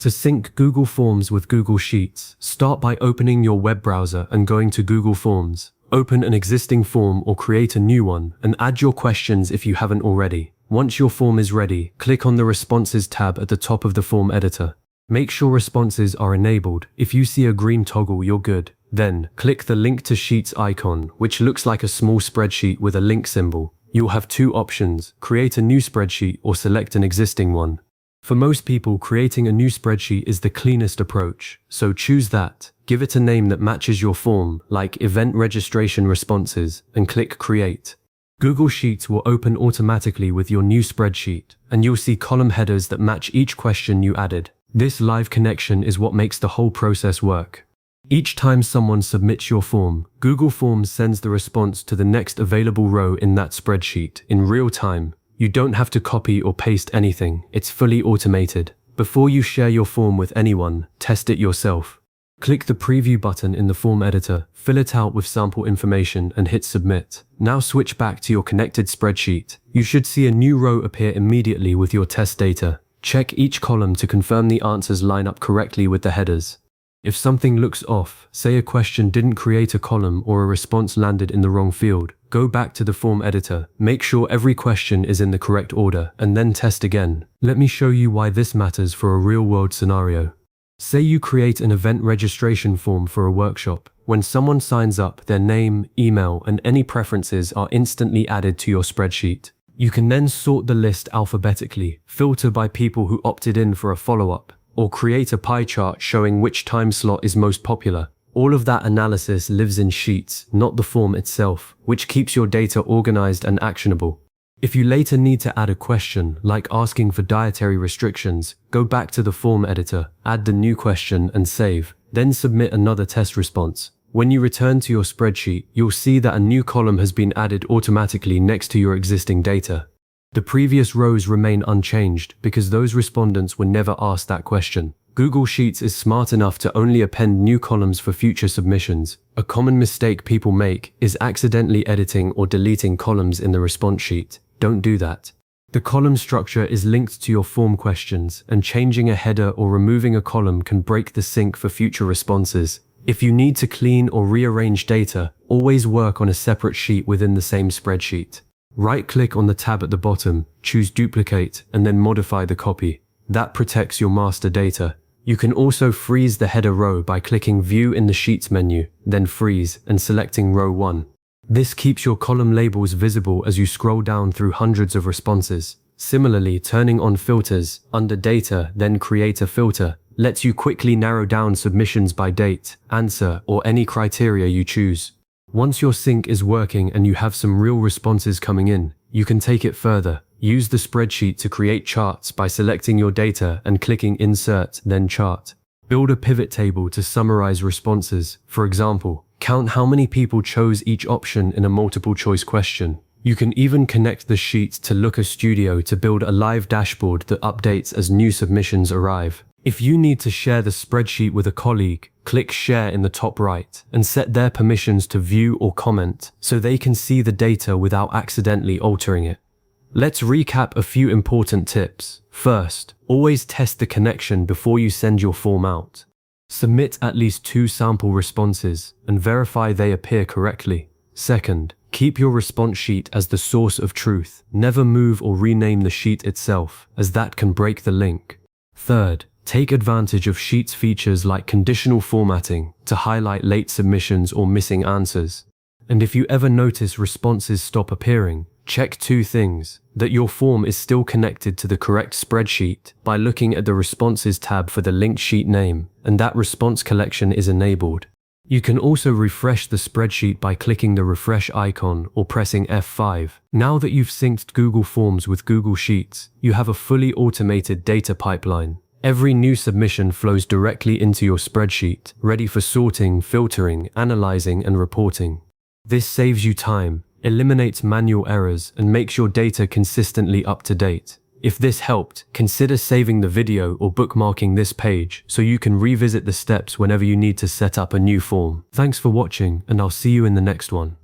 To sync Google Forms with Google Sheets, start by opening your web browser and going to Google Forms. Open an existing form or create a new one and add your questions if you haven't already. Once your form is ready, click on the Responses tab at the top of the form editor. Make sure responses are enabled. If you see a green toggle, you're good. Then, click the Link to Sheets icon, which looks like a small spreadsheet with a link symbol. You'll have two options: create a new spreadsheet or select an existing one. For most people, creating a new spreadsheet is the cleanest approach, so choose that. Give it a name that matches your form, like Event Registration Responses, and click Create. Google Sheets will open automatically with your new spreadsheet, and you'll see column headers that match each question you added. This live connection is what makes the whole process work. Each time someone submits your form, Google Forms sends the response to the next available row in that spreadsheet in real time. You don't have to copy or paste anything, it's fully automated. Before you share your form with anyone, test it yourself. Click the preview button in the form editor, fill it out with sample information and hit submit. Now switch back to your connected spreadsheet. You should see a new row appear immediately with your test data. Check each column to confirm the answers line up correctly with the headers. If something looks off, say a question didn't create a column or a response landed in the wrong field, go back to the form editor, make sure every question is in the correct order, and then test again. Let me show you why this matters for a real-world scenario. Say you create an event registration form for a workshop. When someone signs up, their name, email, and any preferences are instantly added to your spreadsheet. You can then sort the list alphabetically, filter by people who opted in for a follow-up, or create a pie chart showing which time slot is most popular. All of that analysis lives in Sheets, not the form itself, which keeps your data organized and actionable. If you later need to add a question, like asking for dietary restrictions, go back to the form editor, add the new question and save, then submit another test response. When you return to your spreadsheet, you'll see that a new column has been added automatically next to your existing data. The previous rows remain unchanged because those respondents were never asked that question. Google Sheets is smart enough to only append new columns for future submissions. A common mistake people make is accidentally editing or deleting columns in the response sheet. Don't do that. The column structure is linked to your form questions, and changing a header or removing a column can break the sync for future responses. If you need to clean or rearrange data, always work on a separate sheet within the same spreadsheet. Right-click on the tab at the bottom, choose Duplicate, and then modify the copy. That protects your master data. You can also freeze the header row by clicking View in the Sheets menu, then Freeze, and selecting Row 1. This keeps your column labels visible as you scroll down through hundreds of responses. Similarly, turning on Filters under Data, then Create a Filter, lets you quickly narrow down submissions by date, answer, or any criteria you choose. Once your sync is working and you have some real responses coming in, you can take it further. Use the spreadsheet to create charts by selecting your data and clicking Insert, then Chart. Build a pivot table to summarize responses. For example, count how many people chose each option in a multiple choice question. You can even connect the sheet to Looker Studio to build a live dashboard that updates as new submissions arrive. If you need to share the spreadsheet with a colleague, click Share in the top right and set their permissions to view or comment so they can see the data without accidentally altering it. Let's recap a few important tips. First, always test the connection before you send your form out. Submit at least 2 sample responses and verify they appear correctly. Second, keep your response sheet as the source of truth. Never move or rename the sheet itself, as that can break the link. Third, take advantage of Sheets features like conditional formatting to highlight late submissions or missing answers. And if you ever notice responses stop appearing, check 2 things: that your form is still connected to the correct spreadsheet by looking at the Responses tab for the linked sheet name, and that response collection is enabled. You can also refresh the spreadsheet by clicking the refresh icon or pressing F5. Now that you've synced Google Forms with Google Sheets, you have a fully automated data pipeline. Every new submission flows directly into your spreadsheet, ready for sorting, filtering, analyzing, and reporting. This saves you time, eliminates manual errors, and makes your data consistently up to date. If this helped, consider saving the video or bookmarking this page so you can revisit the steps whenever you need to set up a new form. Thanks for watching, and I'll see you in the next one.